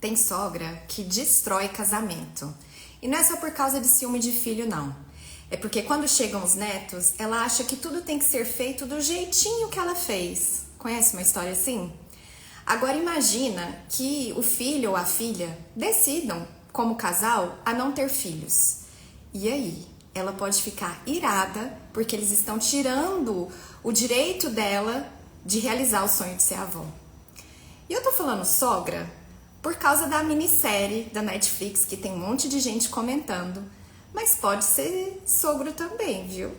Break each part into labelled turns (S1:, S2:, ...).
S1: Tem sogra que destrói casamento. E não é só por causa de ciúme de filho, não. É porque quando chegam os netos, ela acha que tudo tem que ser feito do jeitinho que ela fez. Conhece uma história assim? Agora imagina que o filho ou a filha decidam, como casal, a não ter filhos. E aí? Ela pode ficar irada porque eles estão tirando o direito dela de realizar o sonho de ser avó. E eu tô falando sogra por causa da minissérie da Netflix, que tem um monte de gente comentando, mas pode ser sogro também, viu?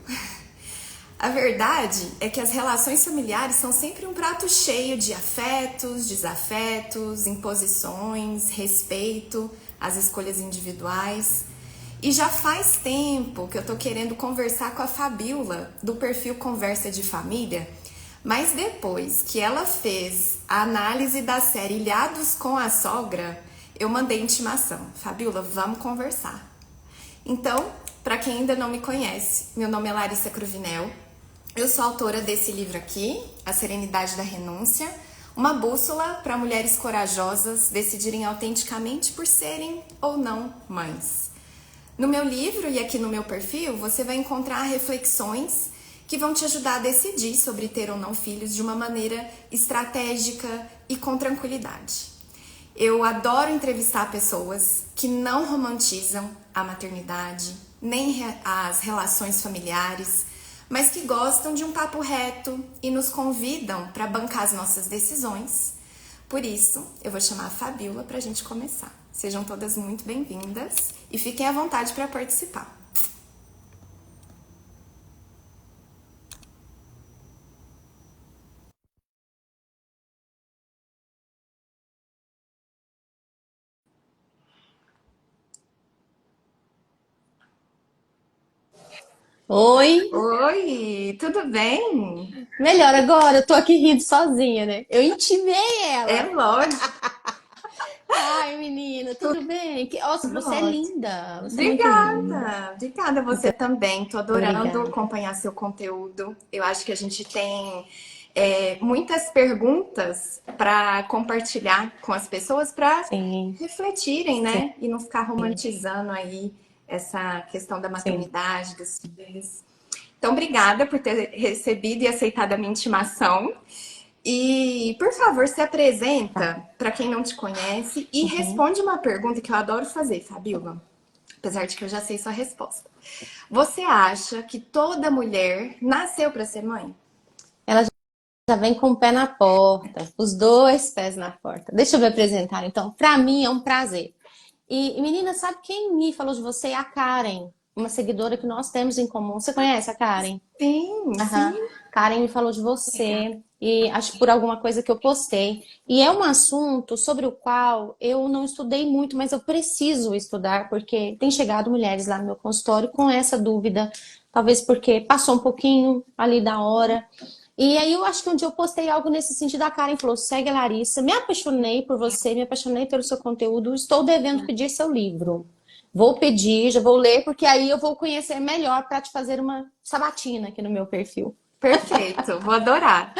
S1: A verdade é que as relações familiares são sempre um prato cheio de afetos, desafetos, imposições, respeito às escolhas individuais. E já faz tempo que eu tô querendo conversar com a Fabiola, do perfil Conversa de Família, mas depois que ela fez a análise da série Ilhados com a Sogra, eu mandei intimação. Fabiola, vamos conversar. Então, para quem ainda não me conhece, meu nome é Larissa Cruvinel. Eu sou autora desse livro aqui, A Serenidade da Renúncia, uma bússola para mulheres corajosas decidirem autenticamente por serem ou não mães. No meu livro e aqui no meu perfil, você vai encontrar reflexões que vão te ajudar a decidir sobre ter ou não filhos de uma maneira estratégica e com tranquilidade. Eu adoro entrevistar pessoas que não romantizam a maternidade, nem as relações familiares, mas que gostam de um papo reto e nos convidam para bancar as nossas decisões. Por isso, eu vou chamar a Fabiola para a gente começar. Sejam todas muito bem-vindas e fiquem à vontade para participar.
S2: Oi,
S1: Oi, tudo bem?
S2: melhor agora, eu tô aqui rindo sozinha, né? Eu intimei
S1: É
S2: ela.
S1: lógico,
S2: Ai, menina, tudo bem? Nossa,
S1: tudo
S2: você é
S1: ótimo.
S2: linda, você é muito linda.
S1: Obrigada, obrigada você
S2: Muito
S1: também. Tô adorando
S2: obrigada.
S1: acompanhar seu conteúdo. Eu acho que a gente tem muitas perguntas para compartilhar com as pessoas para
S2: Sim,
S1: refletirem,
S2: sim,
S1: né? E não ficar romantizando aí essa questão da
S2: sim.
S1: maternidade, dos filhos. Então, obrigada por ter recebido e aceitado a minha intimação. E, por favor, se
S2: Tá.
S1: apresenta para quem não te conhece e
S2: Uhum.
S1: responde uma pergunta que eu adoro fazer, Fabiola, apesar de que eu já sei sua resposta. Você acha que toda mulher nasceu para ser mãe?
S2: Ela já vem com o pé na porta, os dois pés na porta. Deixa eu me apresentar, então. Pra mim é um prazer. Menina, sabe quem me falou de você? A Karen, uma seguidora que nós temos em comum. Você conhece a Karen?
S1: Sim,
S2: Aham.
S1: sim.
S2: Karen me falou de
S1: Legal.
S2: você e acho que por alguma coisa que eu postei. E é um assunto sobre o qual eu não estudei muito, mas eu preciso estudar, porque tem chegado mulheres lá no meu consultório com essa dúvida, talvez porque passou um pouquinho ali da hora. E aí eu acho que um dia eu postei algo nesse sentido, a Karen falou, segue a Larissa, me apaixonei por você, me apaixonei pelo seu conteúdo, estou devendo pedir seu livro. Vou pedir, já vou ler, porque aí eu vou conhecer melhor para te fazer uma sabatina aqui no meu perfil.
S1: Perfeito, vou adorar.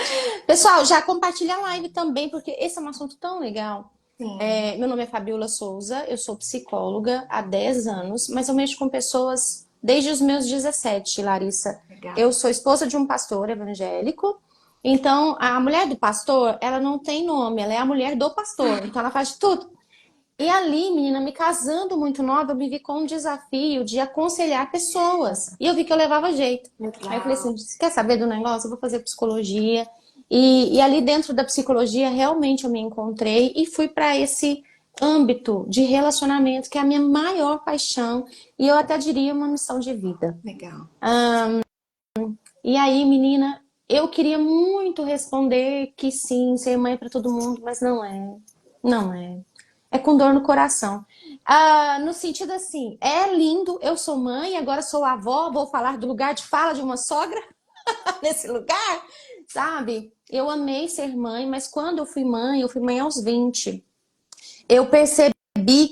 S2: Pessoal, já compartilha a live também, porque esse é um assunto tão legal.
S1: Sim,
S2: Meu nome é Fabiola Souza, eu sou psicóloga há 10 anos, mas eu mexo com pessoas desde os meus 17, Larissa.
S1: legal.
S2: Eu sou esposa de um pastor evangélico, então a mulher do pastor, ela não tem nome, ela é a mulher do pastor, então ela faz de tudo. E ali, menina, me casando muito nova, eu me vi com um desafio de aconselhar pessoas. E eu vi que eu levava jeito. Aí eu falei
S1: Legal.
S2: assim, você quer saber do negócio? Eu vou fazer psicologia. E ali dentro da psicologia, realmente eu me encontrei e fui para esse âmbito de relacionamento, que é a minha maior paixão. E eu até diria uma missão de vida.
S1: Legal.
S2: E aí, menina, eu queria muito responder que sim, ser mãe para todo mundo, mas não é. Não é. É com dor no coração. No sentido assim, é lindo, eu sou mãe, agora sou avó, vou falar do lugar de fala de uma sogra nesse lugar, sabe? Eu amei ser mãe, mas quando eu fui mãe aos 20. Eu percebi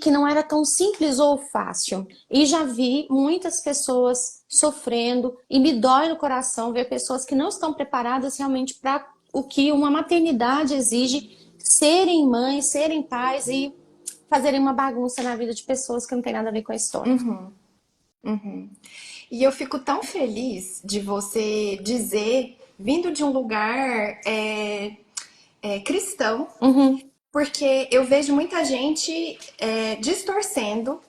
S2: que não era tão simples ou fácil. E já vi muitas pessoas sofrendo e me dói no coração ver pessoas que não estão preparadas realmente para o que uma maternidade exige, serem mães, serem pais e fazerem uma bagunça na vida de pessoas que não tem nada a ver com a história.
S1: Uhum. E eu fico tão feliz de você dizer, vindo de um lugar cristão,
S2: Uhum,
S1: porque eu vejo muita gente distorcendo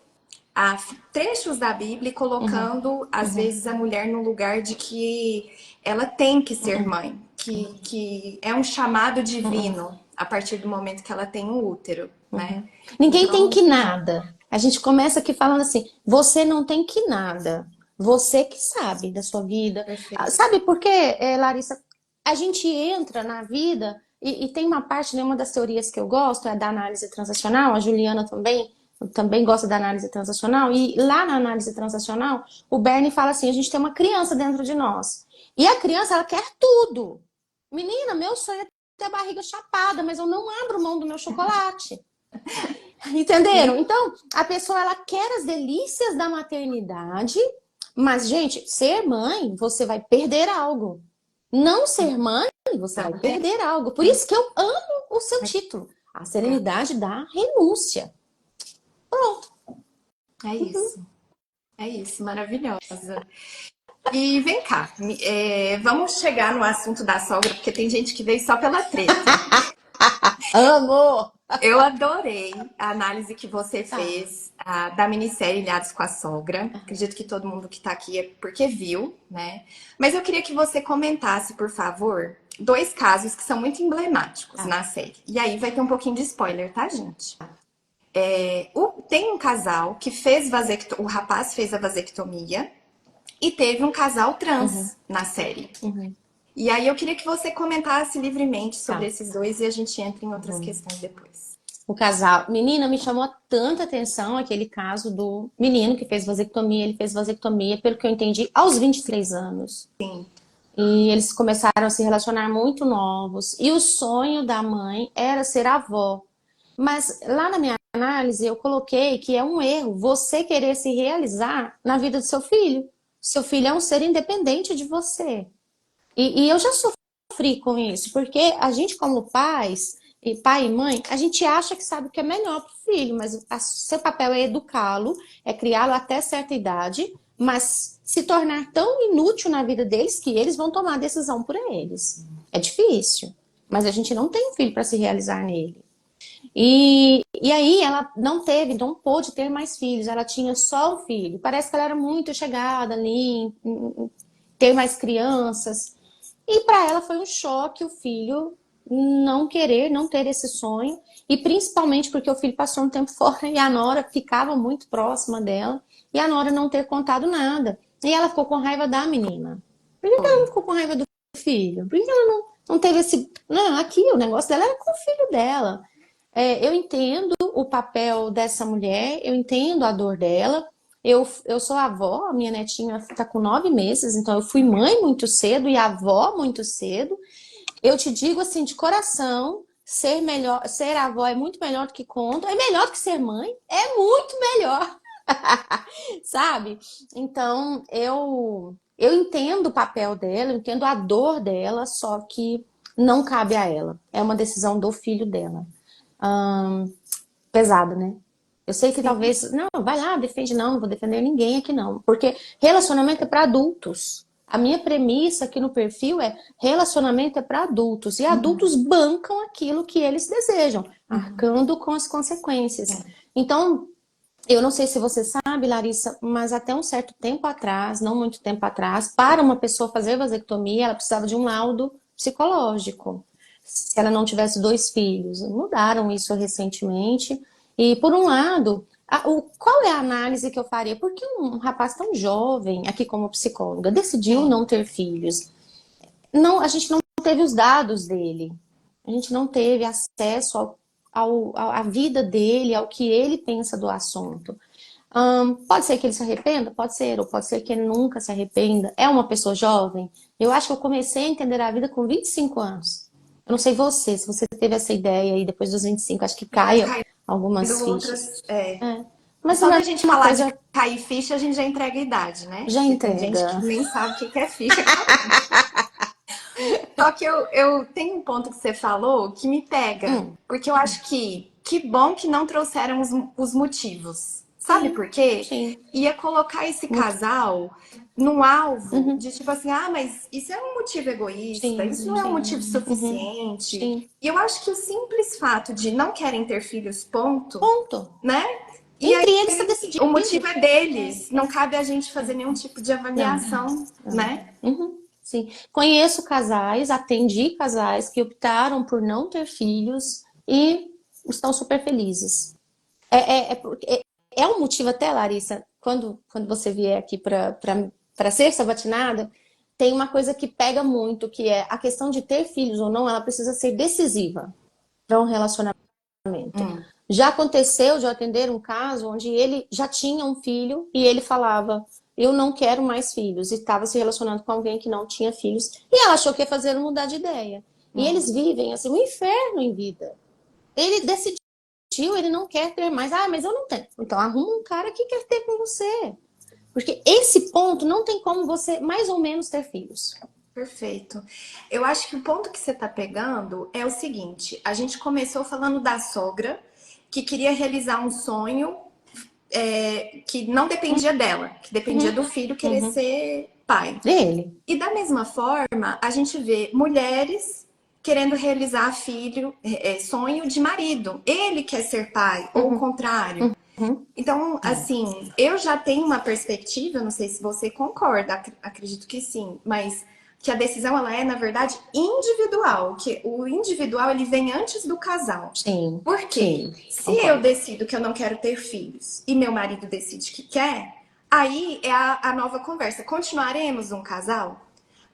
S1: trechos da Bíblia e
S2: uhum,
S1: colocando, às
S2: uhum,
S1: vezes, a mulher no lugar de que ela tem que ser mãe, que é um chamado
S2: uhum,
S1: divino a partir do momento que ela tem um útero, né?
S2: uhum. Ninguém tem
S1: Então,
S2: que nada. A gente começa aqui falando assim: você não tem que nada. Você que sabe da sua vida.
S1: perfeito.
S2: Sabe por quê, Larissa? A gente entra na vida e tem uma parte, né, uma das teorias que eu gosto é da análise transacional. A Juliana também gosta da análise transacional. E lá na análise transacional, o Bernie fala assim: a gente tem uma criança dentro de nós. E a criança, ela quer tudo. Menina, meu sonho é ter a barriga chapada, mas eu não abro mão do meu chocolate. Entenderam?
S1: Sim,
S2: Então, a pessoa ela quer as delícias da maternidade, mas, gente, ser mãe, você vai perder algo. Não ser mãe, você vai
S1: também.
S2: perder algo. Por isso que eu amo o seu título. A serenidade da renúncia.
S1: É isso. É isso, maravilhosa. E vem cá, vamos chegar no assunto da sogra, porque tem gente que veio só pela treta.
S2: Amo!
S1: Eu adorei a análise que você
S2: Tá.
S1: fez da minissérie Ilhados com a Sogra. Acredito que todo mundo que tá aqui é porque viu, né? Mas eu queria que você comentasse, por favor, dois casos que são muito emblemáticos
S2: Tá.
S1: na série. E aí vai ter um pouquinho de spoiler, tá, gente? Tem um casal que fez vasectomia, o rapaz fez a vasectomia e teve um casal
S2: Uhum,
S1: trans na série.
S2: uhum,
S1: E aí eu queria que você comentasse livremente sobre
S2: tá.
S1: esses dois e a gente entra em outras
S2: Uhum.
S1: questões depois.
S2: O casal. Menina, me chamou tanta atenção aquele caso do menino que fez vasectomia. Ele fez vasectomia, pelo que eu entendi, aos 23 anos.
S1: Sim.
S2: E eles começaram a se relacionar muito novos. E o sonho da mãe era ser avó. Mas lá na minha análise eu coloquei que é um erro você querer se realizar na vida do seu filho. Seu filho é um ser independente de você. E eu já sofri com isso, porque a gente, como pais, e pai e mãe, a gente acha que sabe o que é melhor para o filho, mas seu papel é educá-lo, é criá-lo até certa idade, mas se tornar tão inútil na vida deles que eles vão tomar a decisão por eles. É difícil, mas a gente não tem um filho para se realizar nele. E aí ela não teve, não pôde ter mais filhos, ela tinha só um filho. Parece que ela era muito chegada ali em ter mais crianças. E para ela foi um choque o filho não querer, não ter esse sonho, e principalmente porque o filho passou um tempo fora e a nora ficava muito próxima dela, e a nora não ter contado nada. E ela ficou com raiva da menina. Por que ela não
S1: Foi.
S2: ficou com raiva do filho? Por que ela não teve esse. Não, aqui o negócio dela era com o filho dela. Eu entendo o papel dessa mulher, eu entendo a dor dela. Eu sou avó, a minha netinha está com 9 meses, então eu fui mãe muito cedo e avó muito cedo. Eu te digo assim, de coração, ser melhor, ser avó é muito melhor do que conto, é melhor do que ser mãe, é muito melhor, sabe? Então eu entendo o papel dela, eu entendo a dor dela, só que não cabe a ela. É uma decisão do filho dela. Pesado, né? Eu sei que
S1: Sim.
S2: talvez, não, vai lá, defende, não vou defender ninguém aqui não, porque relacionamento é para adultos. A minha premissa aqui no perfil é relacionamento é para adultos e adultos bancam aquilo que eles desejam, arcando com as consequências. Então, eu não sei se você sabe, Larissa, mas até um certo tempo atrás, não muito tempo atrás, para uma pessoa fazer vasectomia, ela precisava de um laudo psicológico. Se ela não tivesse 2 filhos. Mudaram isso recentemente. E, por um lado, qual é a análise que eu faria? Por que um rapaz tão jovem, aqui como psicóloga, decidiu
S1: Sim.
S2: não ter filhos? Não, a gente não teve os dados dele. A gente não teve acesso à vida dele, ao que ele pensa do assunto. Pode ser que ele se arrependa? Pode ser, ou pode ser que ele nunca se arrependa. É uma pessoa jovem? Eu acho que eu comecei a entender a vida com 25 anos. Eu não sei você, se você teve essa ideia aí depois dos 25, acho que
S1: Vai
S2: cai algumas
S1: caindo
S2: fichas.
S1: outras.
S2: É. Mas
S1: Só
S2: não
S1: da
S2: é
S1: gente
S2: uma
S1: falar de
S2: coisa,
S1: cair ficha, a gente já entrega a idade, né?
S2: já
S1: Porque tem gente que
S2: entrega.
S1: nem sabe o que é ficha caindo. Só que eu tenho um ponto que você falou que me pega.
S2: Hum,
S1: Porque eu acho que que bom que não trouxeram os motivos. Sabe
S2: Sim,
S1: por quê?
S2: sim.
S1: Ia colocar esse
S2: Muito.
S1: casal num alvo
S2: Uhum.
S1: de tipo assim, ah, mas isso é um motivo egoísta,
S2: Sim,
S1: isso não é um
S2: sim.
S1: motivo
S2: Uhum.
S1: suficiente.
S2: Sim.
S1: E eu acho que o simples fato de não querem ter filhos, ponto,
S2: Ponto.
S1: né? E aí
S2: Entre eles está
S1: o motivo
S2: decidido.
S1: é deles, não cabe a gente fazer nenhum tipo de
S2: Não,
S1: avaliação,
S2: não.
S1: né?
S2: Uhum. Sim. Conheço casais, atendi casais que optaram por não ter filhos e estão super felizes. É um motivo até, Larissa, quando você vier aqui para ser sabatinada, tem uma coisa que pega muito, que é a questão de ter filhos ou não, ela precisa ser decisiva para um relacionamento.
S1: Hum,
S2: Já aconteceu de eu atender um caso onde ele já tinha um filho e ele falava, eu não quero mais filhos, e estava se relacionando com alguém que não tinha filhos, e ela achou que ia fazer ele mudar de ideia. E eles
S1: hum.
S2: vivem assim, um inferno em vida. Ele decidiu, ele não quer ter mais. Ah, mas eu não tenho. Então arruma um cara que quer ter com você. Porque esse ponto não tem como você mais ou menos ter filhos.
S1: Perfeito. Eu acho que o ponto que você está pegando é o seguinte: a gente começou falando da sogra que queria realizar um sonho que não dependia dela, que dependia
S2: Uhum,
S1: do filho querer
S2: uhum.
S1: ser pai.
S2: Dele.
S1: E da mesma forma, a gente vê mulheres querendo realizar sonho de marido. Ele quer ser pai, ou o
S2: Uhum,
S1: contrário.
S2: uhum.
S1: Então, assim, eu já tenho uma perspectiva, não sei se você concorda, acredito que sim, mas que a decisão ela é, na verdade, individual, que o individual ele vem antes do casal.
S2: Sim,
S1: Por quê?
S2: sim,
S1: Se eu
S2: concordo.
S1: decido que eu não quero ter filhos e meu marido decide que quer, aí é a nova conversa. Continuaremos um casal,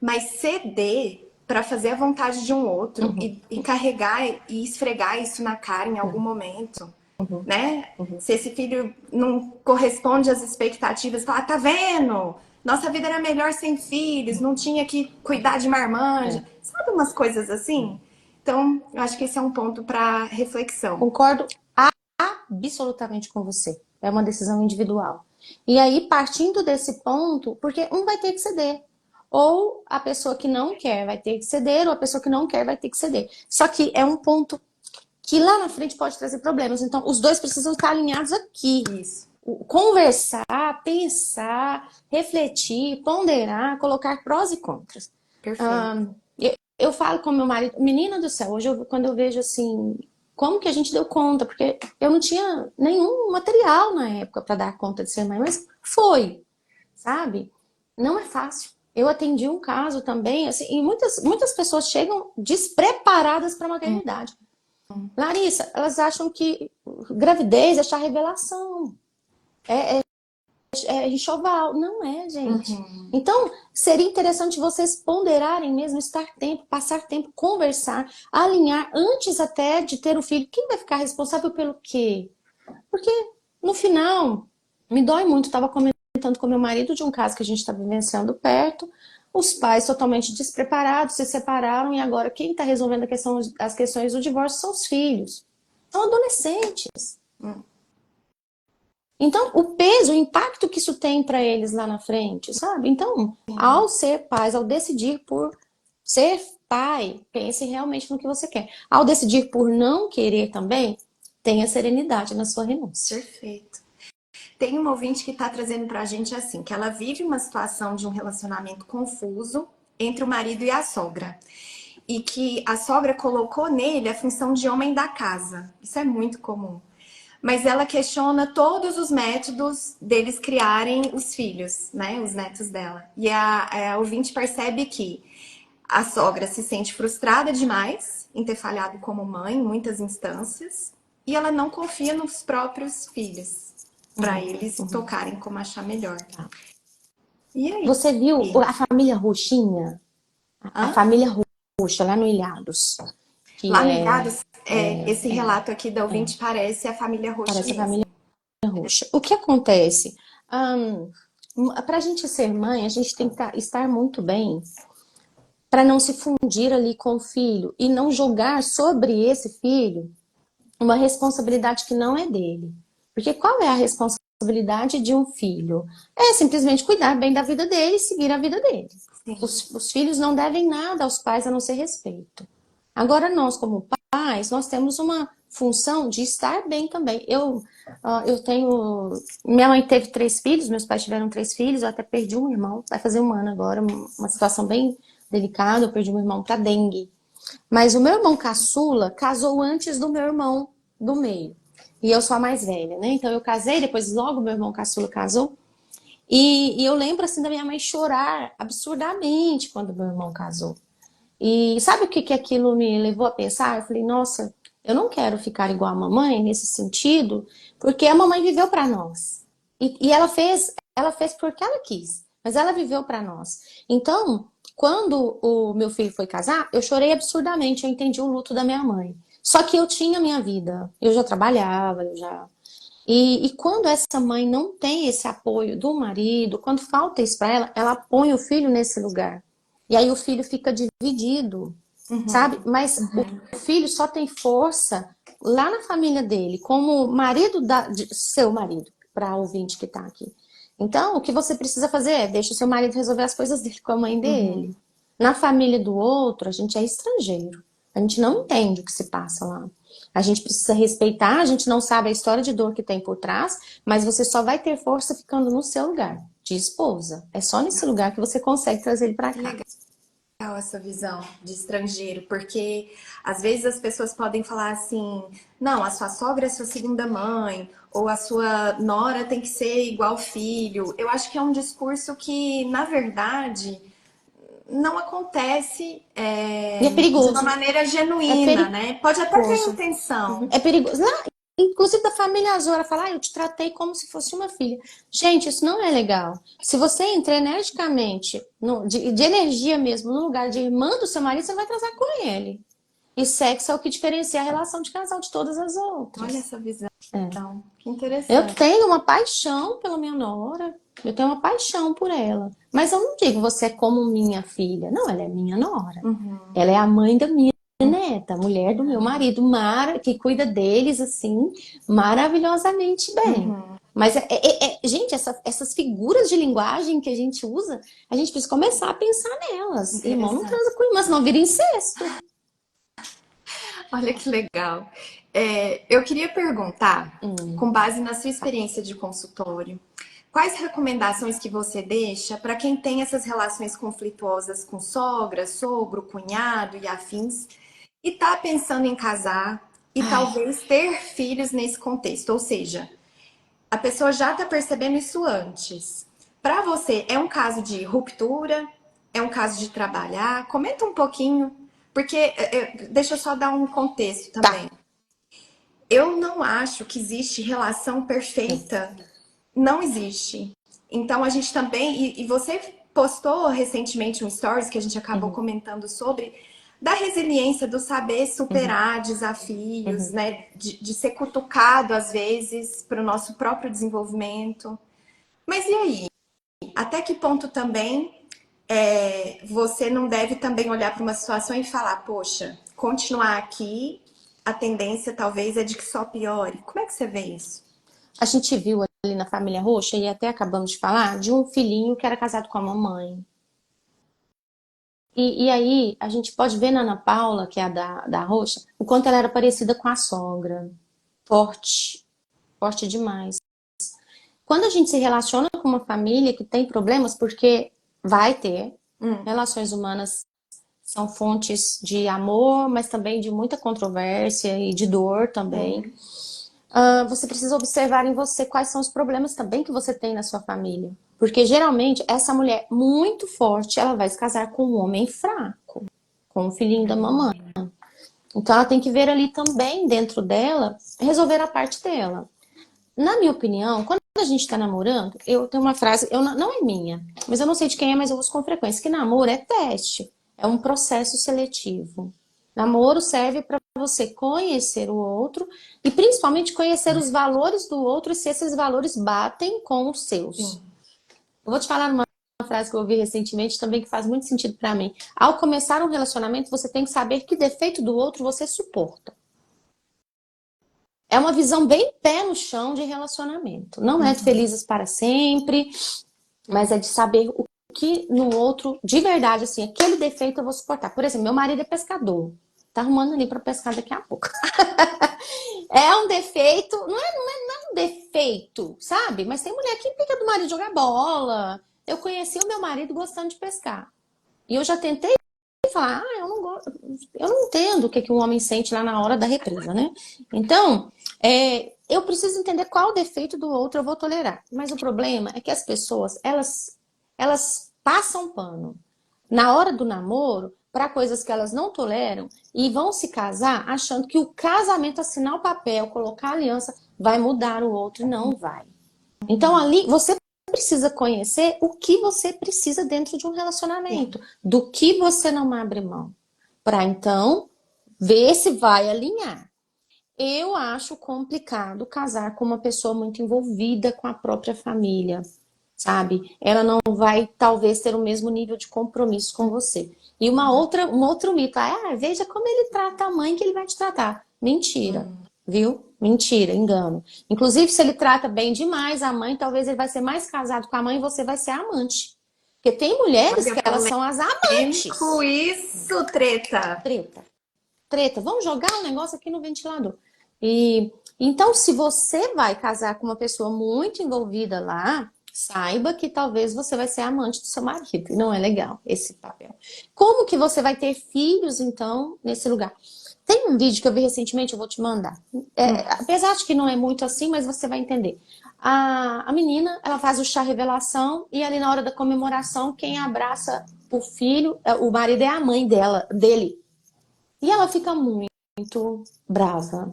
S1: mas ceder para fazer a vontade de um outro
S2: Uhum,
S1: e carregar e esfregar isso na cara em algum momento,
S2: uhum,
S1: né?
S2: uhum.
S1: Se esse filho não corresponde às expectativas, fala, tá vendo? Nossa vida era melhor sem filhos, não tinha que cuidar de marmanja.
S2: É.
S1: Sabe umas coisas assim? Então, eu acho que esse é um ponto para reflexão.
S2: Concordo absolutamente com você. É uma decisão individual. E aí, partindo desse ponto, porque um vai ter que ceder. Ou a pessoa que não quer vai ter que ceder, ou a pessoa que não quer vai ter que ceder. Só que é um ponto que lá na frente pode trazer problemas. Então, os dois precisam estar alinhados aqui.
S1: Isso.
S2: Conversar, pensar, refletir, ponderar, colocar prós e contras.
S1: Perfeito.
S2: Ah, eu falo com meu marido, menina do céu, hoje quando eu vejo assim, como que a gente deu conta? Porque eu não tinha nenhum material na época para dar conta de ser mãe, mas foi, sabe? Não é fácil. Eu atendi um caso também, assim, e muitas pessoas chegam despreparadas para a maternidade. Larissa, elas acham que gravidez é chá revelação, é enxoval. Não é, gente.
S1: Uhum.
S2: Então, seria interessante vocês ponderarem mesmo, estar tempo, passar tempo, conversar, alinhar antes até de ter o filho. Quem vai ficar responsável pelo quê? Porque no final, me dói muito. Estava comentando com meu marido de um caso que a gente está vivenciando perto. Os pais totalmente despreparados se separaram e agora quem está resolvendo as questões do divórcio são os filhos. São adolescentes.
S1: Hum.
S2: Então, o peso, o impacto que isso tem para eles lá na frente, sabe? Então,
S1: Sim.
S2: ao ser pais, ao decidir por ser pai, pense realmente no que você quer. Ao decidir por não querer também, tenha serenidade na sua renúncia.
S1: Perfeito. Tem uma ouvinte que está trazendo para a gente assim, que ela vive uma situação de um relacionamento confuso entre o marido e a sogra. E que a sogra colocou nele a função de homem da casa. Isso é muito comum. Mas ela questiona todos os métodos deles criarem os filhos, né? Os netos dela. E a ouvinte percebe que a sogra se sente frustrada demais em ter falhado como mãe em muitas instâncias. E ela não confia nos próprios filhos para
S2: Uhum,
S1: eles
S2: uhum.
S1: tocarem como achar melhor.
S2: Tá.
S1: E aí?
S2: Você viu a família Roxinha? A
S1: Hã?
S2: família Roxa, lá no Ilhados, que
S1: Lá no
S2: é,
S1: Ilhados, esse relato aqui da ouvinte parece a família Rocha
S2: parece a família
S1: mesmo.
S2: Roxa. O que acontece? Para a gente ser mãe, a gente tem que estar muito bem para não se fundir ali com o filho e não jogar sobre esse filho uma responsabilidade que não é dele. Porque qual é a responsabilidade de um filho? É simplesmente cuidar bem da vida dele e seguir a vida dele.
S1: Sim.
S2: Os filhos não devem nada aos pais a não ser respeito. Agora, nós, como pais, nós temos uma função de estar bem também. Eu tenho. Minha mãe teve 3 filhos, meus pais tiveram 3 filhos, eu até perdi um irmão, vai fazer um ano agora, uma situação bem delicada, eu perdi um irmão para dengue. Mas o meu irmão caçula casou antes do meu irmão do meio. E eu sou a mais velha, né? Então eu casei, depois logo meu irmão caçula casou. E eu lembro assim da minha mãe chorar absurdamente quando meu irmão casou. E sabe o que que aquilo me levou a pensar? Eu falei, nossa, eu não quero ficar igual a mamãe nesse sentido, porque a mamãe viveu para nós. E ela fez porque ela quis, mas ela viveu para nós. Então, quando o meu filho foi casar, eu chorei absurdamente, eu entendi o luto da minha mãe. Só que eu tinha minha vida, eu já trabalhava, eu já e quando essa mãe não tem esse apoio do marido, quando falta isso para ela, ela põe o filho nesse lugar. E aí o filho fica dividido, sabe? Mas o filho só tem força lá na família dele, como marido de seu marido, para ouvinte que tá aqui. Então, o que você precisa fazer é deixa o seu marido resolver as coisas dele com a mãe dele. Na família do outro, a gente é estrangeiro. A gente não entende o que se passa lá. A gente precisa respeitar, a gente não sabe a história de dor que tem por trás, mas você só vai ter força ficando no seu lugar, de esposa. É só nesse lugar que você consegue trazer ele pra cá.
S1: Legal essa visão de estrangeiro, porque às vezes as pessoas podem falar assim, não, a sua sogra é sua segunda mãe, ou a sua nora tem que ser igual filho. Eu acho que é um discurso que, na verdade, não acontece
S2: E é
S1: de uma
S2: perigoso.
S1: maneira
S2: É
S1: genuína, né? Pode até ter
S2: perigoso.
S1: intenção.
S2: É perigoso. Lá, inclusive da família Azul, ela fala, eu te tratei como se fosse uma filha. Gente, isso não é legal. Se você entra energicamente, de energia mesmo, no lugar de irmã do seu marido, você não vai casar com ele. E sexo é o que diferencia a relação de casal de todas as
S1: Olha
S2: outras.
S1: essa visão,
S2: É.
S1: que
S2: Eu
S1: interessante.
S2: tenho uma paixão pela minha nora, eu tenho uma paixão por ela. Mas eu não digo você é como minha filha. Não, ela é minha nora. Ela é a mãe da minha neta, a mulher do meu marido, que cuida deles assim, maravilhosamente bem. Mas, gente, essas figuras de linguagem que a gente usa, a gente precisa começar a pensar nelas. Irmão não
S1: Interessante.
S2: transa com irmã, senão vira incesto.
S1: Olha que legal. Eu queria perguntar, com base na sua experiência de consultório, quais recomendações que você deixa para quem tem essas relações conflituosas com sogra, sogro, cunhado e afins, e tá pensando em casar e
S2: Ai,
S1: talvez ter filhos nesse contexto? Ou seja, a pessoa já tá percebendo isso antes. Para você, é um caso de ruptura? É um caso de trabalhar? Comenta um pouquinho, porque deixa eu só dar um contexto também.
S2: tá.
S1: Eu não acho que existe relação perfeita. Não existe. Então a gente também. E você postou recentemente um stories que a gente acabou
S2: Uhum,
S1: comentando sobre da resiliência, do saber
S2: uhum,
S1: superar desafios,
S2: uhum.
S1: né? De ser cutucado às vezes para o nosso próprio desenvolvimento. Mas e aí? Até que ponto também você não deve também olhar para uma situação e falar, poxa, continuar aqui, a tendência talvez é de que só piore. Como é que você vê isso?
S2: A gente viu ali na família Roxa, e até acabamos de falar, de um filhinho que era casado com a mamãe. E aí, a gente pode ver na Ana Paula, que é a da Roxa, o quanto ela era parecida com a sogra. Forte, forte demais. Quando a gente se relaciona com uma família que tem problemas, porque vai ter, relações humanas são fontes de amor, mas também de muita controvérsia e de dor também. Você precisa observar em você quais são os problemas também que você tem na sua família. Porque geralmente essa mulher muito forte, ela vai se casar com um homem fraco, com o filhinho da mamãe. Então ela tem que ver ali também dentro dela, resolver a parte dela. Na minha opinião, quando a gente tá namorando, eu tenho uma frase, não é minha, mas eu não sei de quem é, mas eu uso com frequência, que namoro é teste, é um processo seletivo. Namoro serve para você conhecer o outro e principalmente conhecer os valores do outro e se esses valores batem com os seus.
S1: Sim.
S2: Eu vou te falar uma frase que eu ouvi recentemente também que faz muito sentido para mim. Ao começar um relacionamento, você tem que saber que defeito do outro você suporta. É uma visão bem pé no chão de relacionamento. Não é de felizes para sempre, mas é de saber o que no outro, de verdade, assim, aquele defeito eu vou suportar. Por exemplo, meu marido é pescador, Tá arrumando ali pra pescar daqui a pouco. É um defeito, não é um defeito, sabe? Mas tem mulher que fica do marido jogar bola. Eu conheci o meu marido gostando de pescar. E eu já tentei falar, eu não gosto, eu não entendo o que que um homem sente lá na hora da represa, né? Então, eu preciso entender qual o defeito do outro eu vou tolerar. Mas o problema é que as pessoas, elas passam pano na hora do namoro para coisas que elas não toleram e vão se casar achando que o casamento, assinar o papel, colocar a aliança, vai mudar o outro. E não vai. Então, ali, você precisa conhecer o que você precisa dentro de um relacionamento, do que você não abre mão, para então ver se vai alinhar. Eu acho complicado casar com uma pessoa muito envolvida com a própria família, sabe? Ela não vai, talvez, ter o mesmo nível de compromisso com você. E um outro mito, veja como ele trata a mãe que ele vai te tratar. Mentira, viu? Mentira, engano. Inclusive, se ele trata bem demais a mãe, talvez ele vai ser mais casado com a mãe e você vai ser amante. Porque tem mulheres
S1: Olha,
S2: que elas são as
S1: polêmico
S2: amantes.
S1: isso, treta.
S2: Treta, treta. Vamos jogar um negócio aqui no ventilador. E então, se você vai casar com uma pessoa muito envolvida lá, saiba que talvez você vai ser amante do seu marido. E não é legal esse papel. Como que você vai ter filhos, então, nesse lugar? Tem um vídeo que eu vi recentemente, eu vou te mandar. Apesar de que não é muito assim, mas você vai entender. A menina, ela faz o chá revelação e ali na hora da comemoração, quem abraça o filho, o marido é a mãe dele. E ela fica muito brava.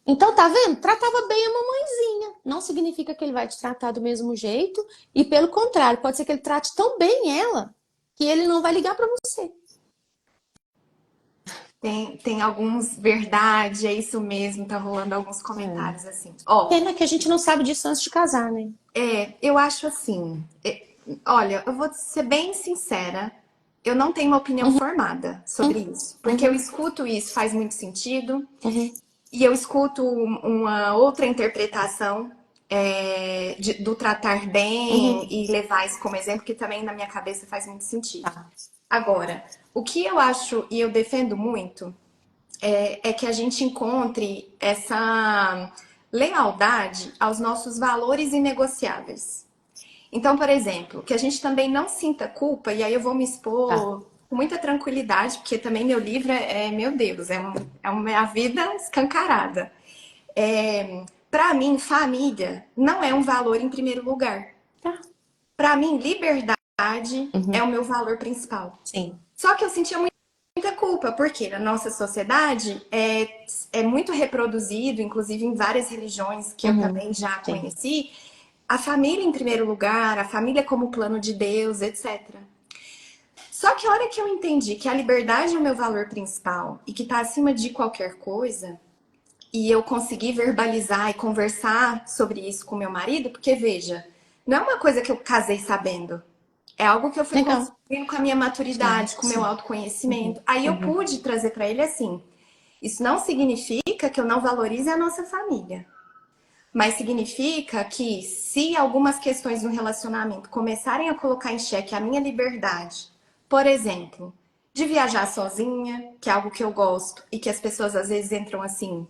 S2: Então, tá vendo? Tratava bem a mamãezinha. Não significa que ele vai te tratar do mesmo jeito. E pelo contrário, pode ser que ele trate tão bem ela que ele não vai ligar pra você.
S1: Tem alguns verdade, é isso mesmo, tá rolando alguns comentários assim. Ó,
S2: Pena que a gente não sabe disso antes de casar, né?
S1: eu acho assim, olha, eu vou ser bem sincera, eu não tenho uma opinião formada sobre isso, porque eu
S2: Uhum,
S1: escuto isso, faz muito sentido,
S2: uhum,
S1: e eu escuto uma outra interpretação do tratar bem
S2: uhum.
S1: e levar isso como exemplo, que também na minha cabeça faz muito sentido.
S2: Tá.
S1: Agora, o que eu acho e eu defendo muito é que a gente encontre essa lealdade aos nossos valores inegociáveis. Então, por exemplo, que a gente também não sinta culpa, e aí eu vou me
S2: Tá.
S1: expor com muita tranquilidade, porque também meu livro meu Deus, é uma vida escancarada. Para mim, família não é um valor em primeiro lugar.
S2: Tá.
S1: Para mim, liberdade é
S2: Uhum.
S1: o meu valor principal.
S2: Sim.
S1: Só que eu sentia muita culpa, porque na nossa sociedade é muito reproduzido, inclusive em várias religiões que eu
S2: Uhum.
S1: também já
S2: Sim.
S1: conheci, a família em primeiro lugar, a família como plano de Deus, etc. Só que a hora que eu entendi que a liberdade é o meu valor principal e que está acima de qualquer coisa, e eu consegui verbalizar e conversar sobre isso com meu marido, porque veja, não é uma coisa que eu casei sabendo. É algo que eu fui
S2: Legal.
S1: construindo com a minha
S2: Sim,
S1: maturidade, com o meu
S2: sim. Uhum.
S1: autoconhecimento. Aí eu
S2: Uhum.
S1: pude trazer para ele assim: isso não significa que eu não valorize a nossa família, mas significa que se algumas questões no relacionamento começarem a colocar em xeque a minha liberdade, por exemplo, de viajar sozinha, que é algo que eu gosto e que as pessoas às vezes entram assim: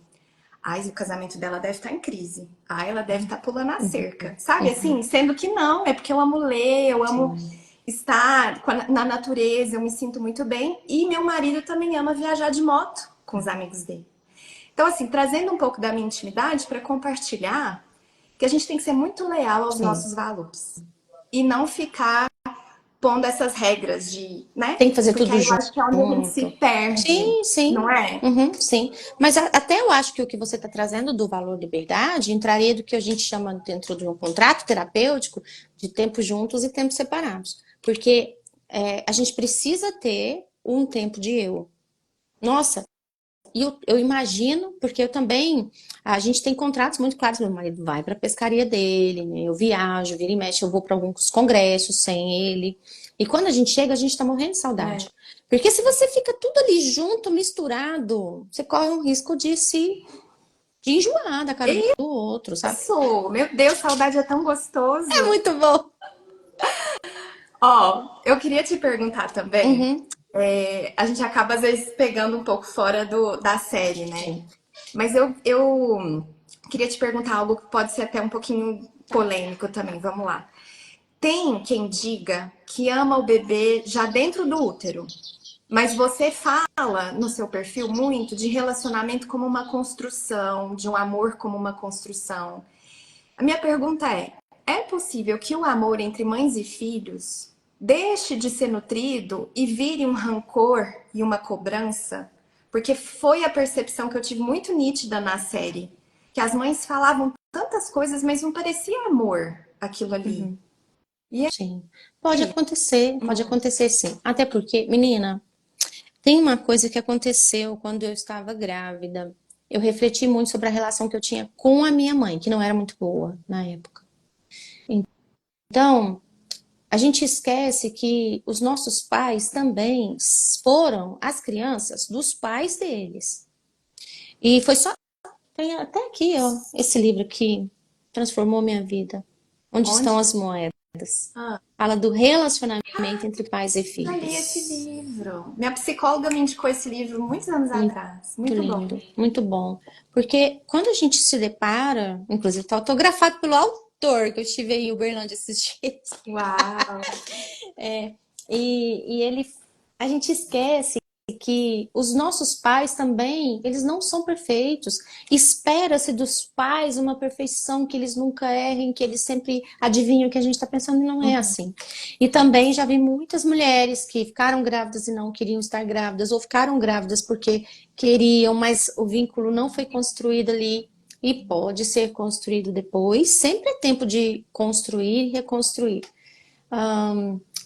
S1: ai, o casamento dela deve estar em crise. Ai, ela deve estar pulando a
S2: Uhum.
S1: cerca. Sabe
S2: Uhum.
S1: assim? Sendo que não, é porque eu amo ler, eu amo
S2: Sim.
S1: estar na natureza, eu me sinto muito bem. E meu marido também ama viajar de moto com os amigos dele. Então, assim, trazendo um pouco da minha intimidade para compartilhar que a gente tem que ser muito leal aos
S2: Sim.
S1: nossos valores. E não ficar pondo essas regras de, né?
S2: Tem que fazer
S1: Porque
S2: tudo
S1: aí eu acho que é onde a gente se
S2: junto.
S1: perde,
S2: Sim, sim.
S1: não é?
S2: Uhum, sim. Mas até eu acho que o que você está trazendo do valor liberdade entraria do que a gente chama dentro de um contrato terapêutico de tempos juntos e tempos separados. Porque a gente precisa ter um tempo de eu. Nossa, e eu imagino, porque eu também, a gente tem contratos muito claros, meu marido vai para a pescaria dele, né? Eu viajo, vira e mexe, eu vou para alguns congressos sem ele. E quando a gente chega, a gente tá morrendo de saudade.
S1: É.
S2: Porque se você fica tudo ali junto, misturado, você corre um risco de enjoar da cara do outro, sabe?
S1: Isso! Meu Deus, saudade é tão
S2: É
S1: gostoso.
S2: muito bom.
S1: Ó, eu queria te perguntar também,
S2: Uhum.
S1: A gente acaba, às vezes, pegando um pouco fora da série, né?
S2: Sim.
S1: Mas eu queria te perguntar algo que pode ser até um pouquinho polêmico também. Vamos lá. Tem quem diga que ama o bebê já dentro do útero, mas você fala no seu perfil muito de relacionamento como uma construção, de um amor como uma construção. A minha pergunta é possível que o amor entre mães e filhos deixe de ser nutrido e vire um rancor e uma cobrança? Porque foi a percepção que eu tive muito nítida na série, que as mães falavam tantas coisas, mas não parecia amor aquilo ali.
S2: Uhum.
S1: E
S2: Sim.
S1: aí?
S2: Pode acontecer sim. Até porque, menina, tem uma coisa que aconteceu quando eu estava grávida. Eu refleti muito sobre a relação que eu tinha com a minha mãe, que não era muito boa na época. Então, a gente esquece que os nossos pais também foram as crianças dos pais deles. E foi só. Tem até aqui, ó, esse livro que transformou minha vida. Onde estão
S1: Onde?
S2: as moedas?
S1: Ah,
S2: Fala do relacionamento entre pais e
S1: já li esse
S2: filhos.
S1: livro. Minha psicóloga me indicou esse livro muitos anos
S2: Muito
S1: atrás. Muito bom.
S2: lindo, muito bom. Porque quando a gente se depara, inclusive está autografado pelo autor, que eu estive em Uberlândia esses dias,
S1: Uau!
S2: e ele, a gente esquece que os nossos pais também, eles não são perfeitos. Espera-se dos pais uma perfeição, que eles nunca errem, que eles sempre adivinham o que a gente está pensando, e não é assim. E também já vi muitas mulheres que ficaram grávidas e não queriam estar grávidas, ou ficaram grávidas porque queriam, mas o vínculo não foi construído ali. E pode ser construído depois. Sempre é tempo de construir e reconstruir.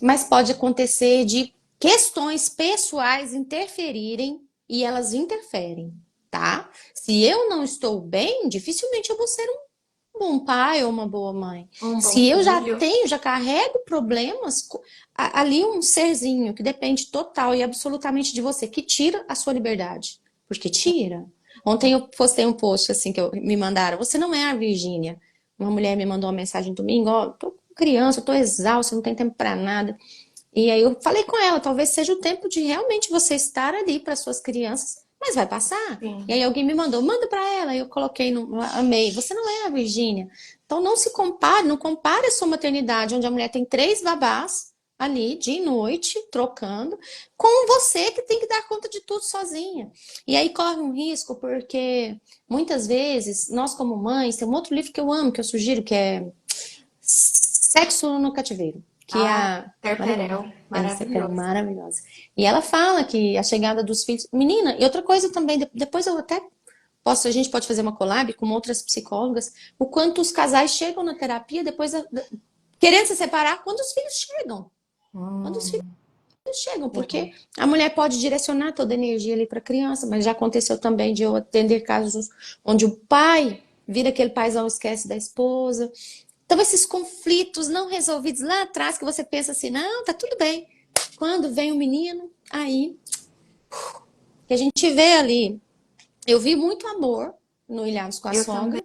S2: Mas pode acontecer de questões pessoais interferirem e elas interferem, tá? Se eu não estou bem, dificilmente eu vou ser um bom pai ou uma boa mãe.
S1: Um bom
S2: Se eu já
S1: filho.
S2: tenho, já carrego problemas, ali um serzinho que depende total e absolutamente de você, que tira a sua liberdade. Porque tira. Ontem eu postei um post assim que me mandaram: você não é a Virgínia. Uma mulher me mandou uma mensagem domingo: ó, tô com criança, tô exausta, não tenho tempo para nada. E aí eu falei com ela: talvez seja o tempo de realmente você estar ali para suas crianças, mas vai passar. E
S1: Sim.
S2: aí alguém me mandou: manda para ela. Eu coloquei no amei. Você não é a Virgínia. Então não se compare, não compare a sua maternidade, onde a mulher tem 3 babás ali, dia e noite, trocando, com você que tem que dar conta de tudo sozinha. E aí corre um risco, porque muitas vezes, nós como mães, tem um outro livro que eu amo, que eu sugiro, que é Sexo no Cativeiro, que é
S1: Ah,
S2: a
S1: Esther
S2: Marilene.
S1: Perel.
S2: Essa é
S1: Maravilhoso.
S2: maravilhosa. E ela fala que a chegada dos filhos. Menina, e outra coisa também, depois eu até posso, a gente pode fazer uma collab com outras psicólogas, o quanto os casais chegam na terapia depois querendo se separar quando os filhos chegam. Quando os filhos chegam, porque a mulher pode direcionar toda a energia ali para a criança, mas já aconteceu também de eu atender casos onde o pai vira aquele paizão, esquece da esposa. Então, esses conflitos não resolvidos lá atrás, que você pensa assim, não, tá tudo bem. Quando vem o menino, aí que a gente vê ali. Eu vi muito amor no Ilhados com a
S1: Eu também.
S2: Sogra,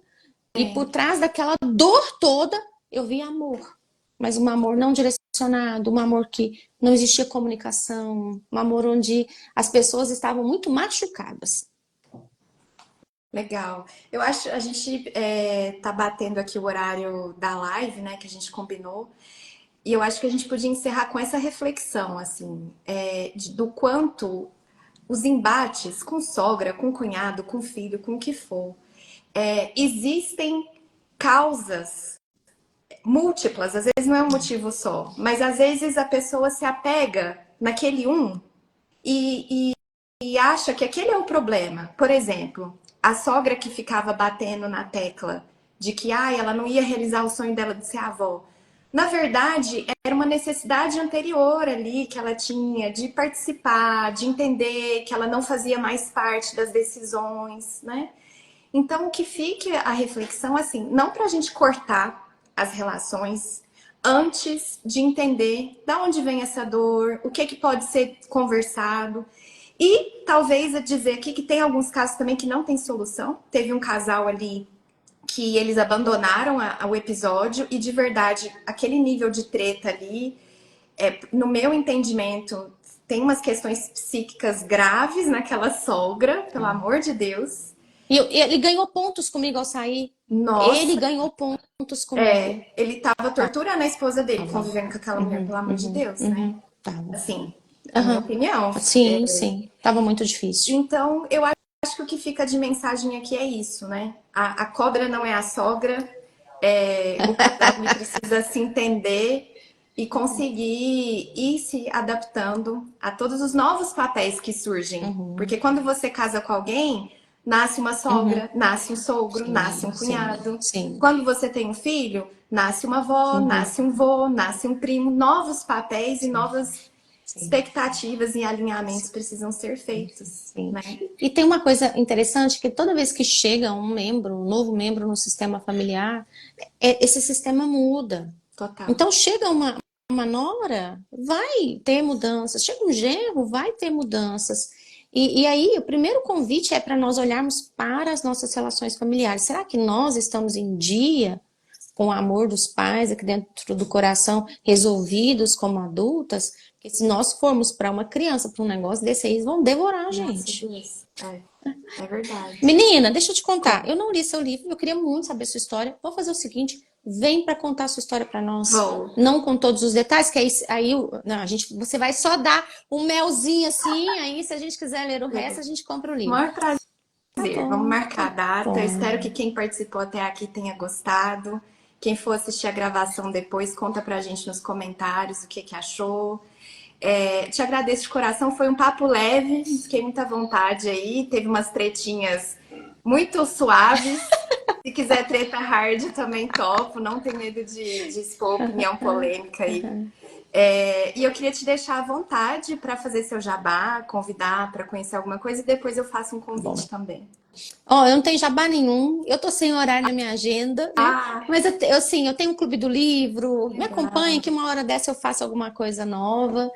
S2: e por trás daquela dor toda, eu vi amor. Mas um amor não direcionado, um amor que não existia comunicação, um amor onde as pessoas estavam muito machucadas.
S1: Legal. Eu acho a gente tá batendo aqui o horário da live, né, que a gente combinou. E eu acho que a gente podia encerrar com essa reflexão, assim, do quanto os embates com sogra, com cunhado, com filho, com o que for, existem causas múltiplas, às vezes não é um motivo só, mas às vezes a pessoa se apega naquele e, e acha que aquele é o problema. Por exemplo, a sogra que ficava batendo na tecla de que ela não ia realizar o sonho dela de ser avó. Na verdade, era uma necessidade anterior ali que ela tinha de participar, de entender que ela não fazia mais parte das decisões, né? Então, que fique a reflexão assim, não para a gente cortar as relações antes de entender da onde vem essa dor, o que pode ser conversado. E talvez a dizer aqui que tem alguns casos também que não tem solução. Teve um casal ali que eles abandonaram o episódio e de verdade aquele nível de treta ali, no meu entendimento, tem umas questões psíquicas graves naquela sogra, pelo amor de Deus.
S2: E ele ganhou pontos comigo ao sair. Ele
S1: Nossa,
S2: ganhou pontos comigo.
S1: ele tava torturando a esposa dele,
S2: Tava.
S1: convivendo com aquela mulher, pelo amor de Deus, né?
S2: Tava.
S1: Assim, a minha
S2: Aham.
S1: opinião.
S2: Sim, sim. Tava muito difícil.
S1: Então, eu acho que o que fica de mensagem aqui é isso, né? A cobra não é a sogra, o casal ele precisa se entender e conseguir ir se adaptando a todos os novos papéis que surgem. Porque quando você casa com alguém, nasce uma sogra, nasce um sogro, nasce um cunhado.
S2: Sim.
S1: Quando você tem um filho, nasce uma avó, nasce um vô, nasce um primo. Novos papéis e novas expectativas e alinhamentos precisam ser feitos, né?
S2: E tem uma coisa interessante que toda vez que chega um novo membro no sistema familiar, esse sistema muda.
S1: Total.
S2: Então chega uma nora, vai ter mudanças. Chega um genro, vai ter mudanças. E aí, o primeiro convite é para nós olharmos para as nossas relações familiares. Será que nós estamos em dia com o amor dos pais aqui dentro do coração, resolvidos como adultas? Porque se nós formos para uma criança, para um negócio desse aí, eles vão devorar a gente.
S1: É verdade.
S2: Menina, deixa eu te contar. Eu não li seu livro, eu queria muito saber sua história. Vou fazer o seguinte, vem para contar sua história para nós.
S1: Vou.
S2: Não com todos os detalhes, que aí não, você vai só dar um melzinho assim, aí se a gente quiser ler o resto, a gente compra o livro.
S1: Maior prazer.
S2: Bom,
S1: Vamos marcar a data.
S2: bom.
S1: Eu espero que quem participou até aqui tenha gostado. Quem for assistir a gravação depois, conta pra gente nos comentários o que achou. Te agradeço de coração, foi um papo leve, fiquei muita vontade aí, teve umas tretinhas muito suaves. Se quiser treta hard, também topo, não tem medo de expor opinião polêmica aí. E eu queria te deixar à vontade para fazer seu jabá, convidar para conhecer alguma coisa e depois eu faço um convite também.
S2: Ó, eu não tenho jabá nenhum, eu tô sem horário na minha agenda, né? Mas eu tenho um clube do livro, me acompanhe que uma hora dessa eu faço alguma coisa nova.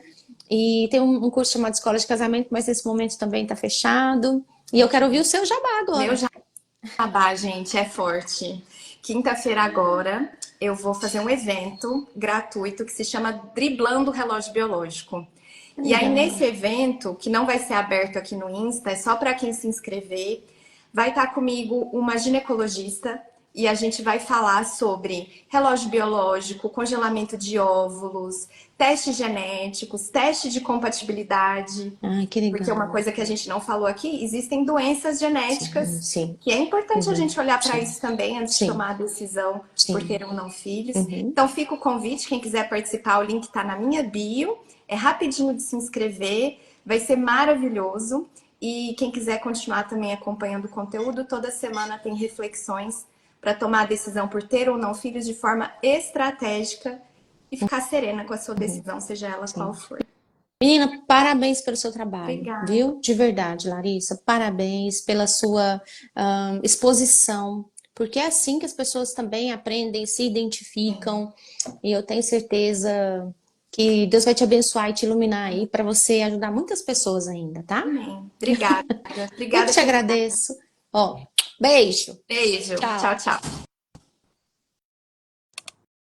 S2: E tem um curso chamado Escola de Casamento, mas nesse momento também tá fechado. E eu quero ouvir o seu jabá agora.
S1: Meu jabá, gente, é forte. Quinta-feira agora eu vou fazer um evento gratuito que se chama Driblando o Relógio Biológico. E aí nesse evento, que não vai ser aberto aqui no Insta, é só para quem se inscrever, vai estar comigo uma ginecologista e a gente vai falar sobre relógio biológico, congelamento de óvulos, testes genéticos, teste de compatibilidade.
S2: Ai, que legal.
S1: Porque uma coisa que a gente não falou aqui, existem doenças genéticas,
S2: Sim.
S1: que é importante a gente olhar para isso também antes de tomar a decisão por ter ou não filhos. Então fica o convite, quem quiser participar, o link está na minha bio. É rapidinho de se inscrever, vai ser maravilhoso. E quem quiser continuar também acompanhando o conteúdo, toda semana tem reflexões para tomar a decisão por ter ou não filhos de forma estratégica e ficar serena com a sua decisão, seja ela qual for.
S2: Menina, parabéns pelo seu trabalho,
S1: Obrigada.
S2: viu? De verdade, Larissa, parabéns pela sua exposição, porque é assim que as pessoas também aprendem, se identificam, e eu tenho certeza que Deus vai te abençoar e te iluminar aí para você ajudar muitas pessoas ainda, tá?
S1: Amém. Obrigada. Obrigada.
S2: Eu te agradeço. Ó, beijo.
S1: Beijo. Tchau, tchau.